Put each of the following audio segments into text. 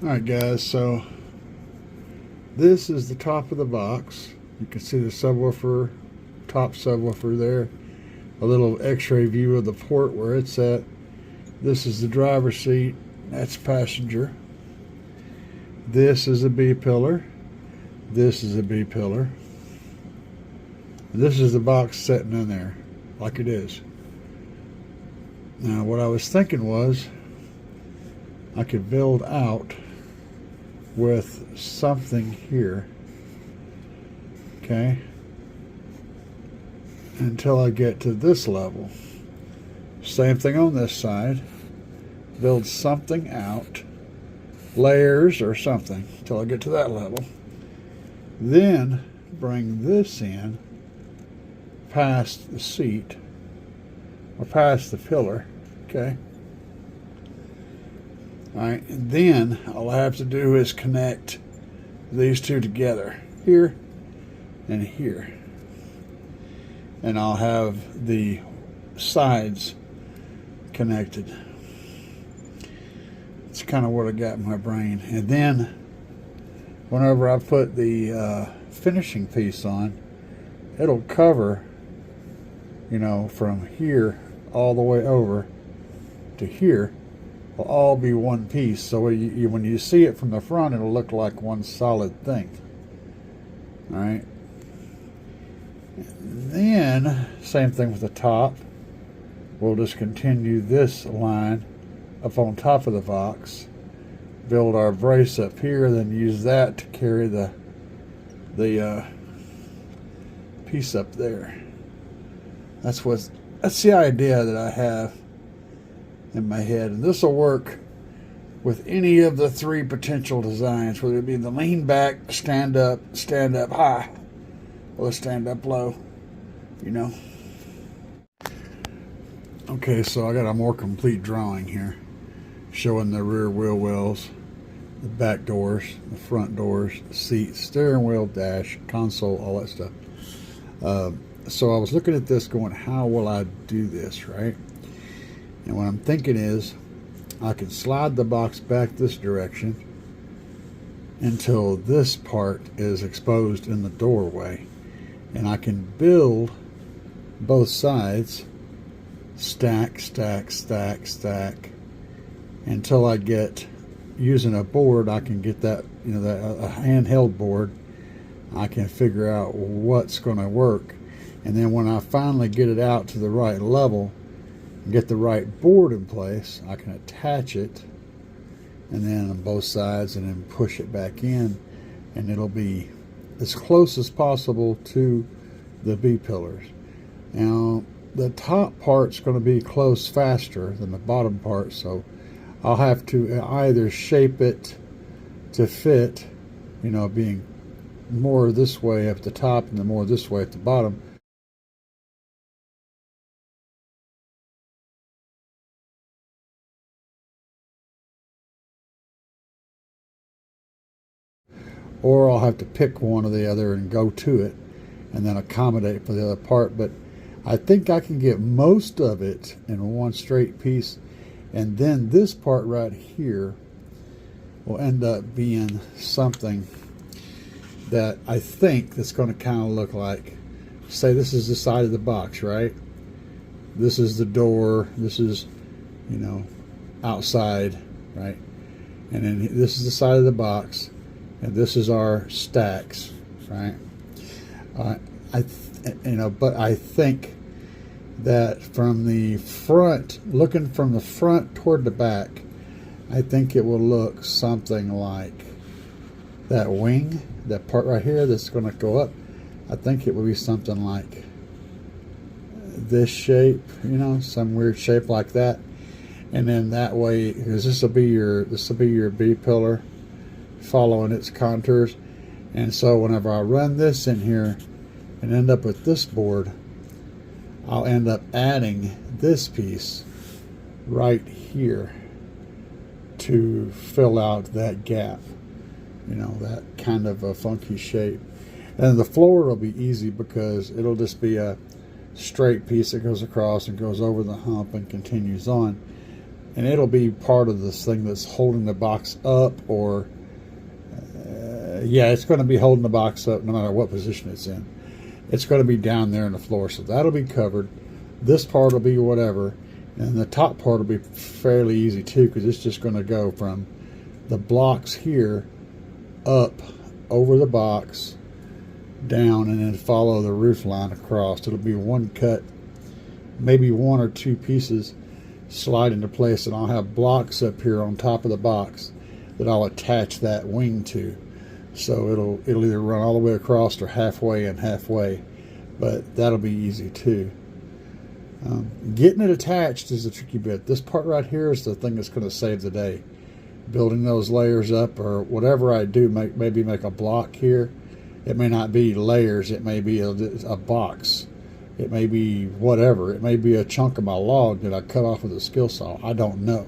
Alright guys, so this is the top of the box. You can see the subwoofer, top subwoofer there. A little x-ray view of the port where it's at. This is the driver's seat. That's passenger. This is a B pillar. This is a B pillar. And this is the box sitting in there like it is. Now what I was thinking was I could build out with something here, okay, until I get to this level. Same thing on this side. Build something out, layers or something, until I get to that level. Then bring this in past the seat or past the pillar, okay. Alright, and then all I have to do is connect these two together, here and here. And I'll have the sides connected. It's kind of what I got in my brain. And then, whenever I put the finishing piece on, it'll cover, you know, from here all the way over to here. Will all be one piece, so when you see it from the front, it'll look like one solid thing. All right. And then same thing with the top. We'll just continue this line up on top of the box, build our brace up here, then use that to carry the piece up there. That's the idea that I have in my head, and this will work with any of the three potential designs, whether it be the lean back, stand up high, or stand up low, you know. Okay, so I got a more complete drawing here showing the rear wheel wells, the back doors, the front doors, the seats, steering wheel, dash, console, all that stuff. So I was looking at this going, how will I do this, right? And what I'm thinking is I can slide the box back this direction until this part is exposed in the doorway, and I can build both sides, stack until I get, using a board, I can get that, you know, that a handheld board. I can figure out what's going to work, and then when I finally get it out to the right level, get the right board in place, I can attach it, and then on both sides, and then push it back in, and it'll be as close as possible to the B pillars. Now the top part's going to be close faster than the bottom part, so I'll have to either shape it to fit, you know, being more this way at the top and then more this way at the bottom, or I'll have to pick one or the other and go to it and then accommodate for the other part. But I think I can get most of it in one straight piece, and then this part right here will end up being something that I think that's going to kind of look like, say this is the side of the box, right? This is the door, this is, you know, outside, right? And then this is the side of the box, and this is our stacks, right? But I think that from the front, looking from the front toward the back, I think it will look something like that wing, that part right here that's going to go up. I think it will be something like this shape, you know, some weird shape like that. And then that way, because this will be your B pillar following its contours. And so whenever I run this in here and end up with this board, I'll end up adding this piece right here to fill out that gap, you know, that kind of a funky shape. And the floor will be easy because it'll just be a straight piece that goes across and goes over the hump and continues on. and it'll be part of this thing that's holding the box up, or yeah, it's going to be holding the box up no matter what position it's in. It's going to be down there on the floor, so that'll be covered. This part will be whatever, and the top part will be fairly easy too, because it's just going to go from the blocks here up over the box, down, and then follow the roof line across. It'll be one cut, maybe one or two pieces slide into place, and I'll have blocks up here on top of the box that I'll attach that wing to. So it'll either run all the way across or halfway and halfway, but that'll be easy too. Getting it attached is the tricky bit. This part right here is the thing that's going to save the day. Building those layers up, or whatever I do, maybe make a block here. It may not be layers, it may be a box. It may be whatever. It may be a chunk of my log that I cut off with a skill saw. I don't know.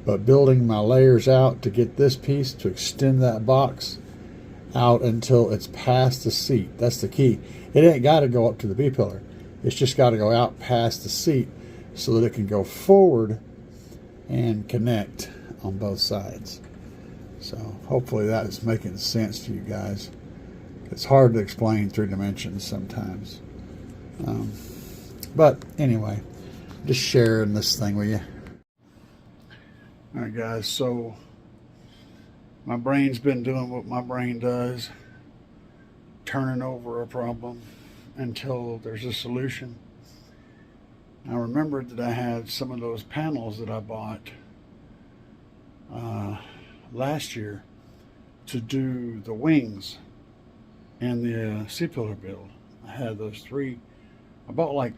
But building my layers out to get this piece to extend that box out until it's past the seat. That's the key. It ain't got to go up to the B-pillar. It's just got to go out past the seat so that it can go forward and connect on both sides. So hopefully that is making sense to you guys. It's hard to explain 3 dimensions sometimes. But anyway, just sharing this thing with you. Alright guys, so my brain's been doing what my brain does, turning over a problem until there's a solution. I remembered that I had some of those panels that I bought last year to do the wings and the C-pillar build. I had those 3. I bought like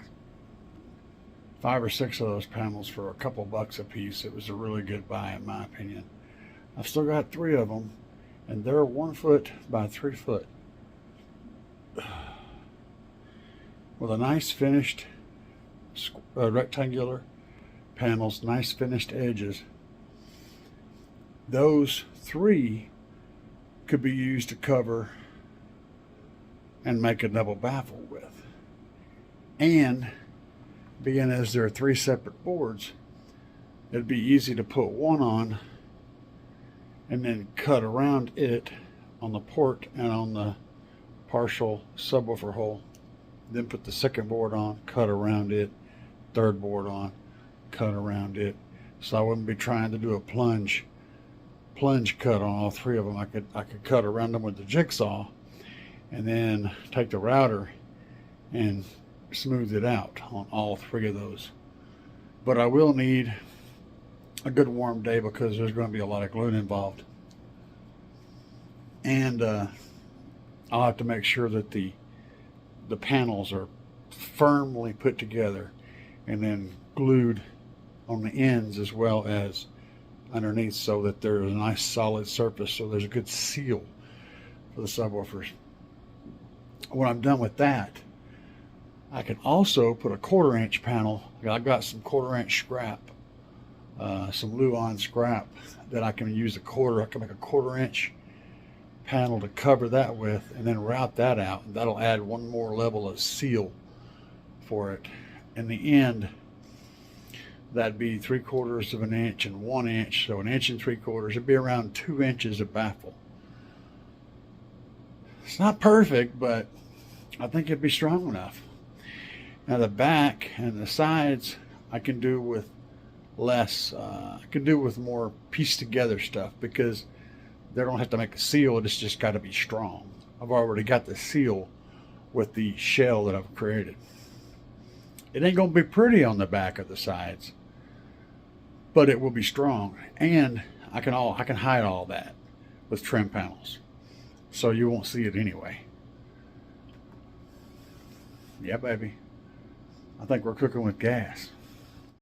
5 or 6 of those panels for a couple bucks a piece. It was a really good buy in my opinion. I've still got 3 of them, and they're 1 foot by 3 foot with a nice finished rectangular panels, nice finished edges. Those 3 could be used to cover and make a double baffle with. And being as there are 3 separate boards, it'd be easy to put one on and then cut around it on the port and on the partial subwoofer hole. Then put the second board on, cut around it, third board on, cut around it. So I wouldn't be trying to do a plunge cut on all 3 of them. I could cut around them with the jigsaw and then take the router and smooth it out on all 3 of those. But I will need a good warm day because there's going to be a lot of glue involved, and I'll have to make sure that the panels are firmly put together and then glued on the ends as well as underneath, so that there's a nice solid surface, so there's a good seal for the subwoofers. When I'm done with that, I can also put a 1/4 inch panel. I've got some 1/4 inch scrap, some Luan scrap that I can use I can make a 1/4 inch panel to cover that with, and then route that out. And that'll add 1 more level of seal for it. In the end, that'd be 3/4 of an inch and 1 inch, so 1 3/4 inches. It'd be around 2 inches of baffle. It's not perfect, but I think it'd be strong enough. Now the back and the sides I can do with less, I can do with more pieced together stuff, because they don't have to make a seal, it's just got to be strong. I've already got the seal with the shell that I've created. It ain't going to be pretty on the back of the sides, but it will be strong, and I can hide all that with trim panels, so you won't see it anyway. Yeah, baby. I think we're cooking with gas.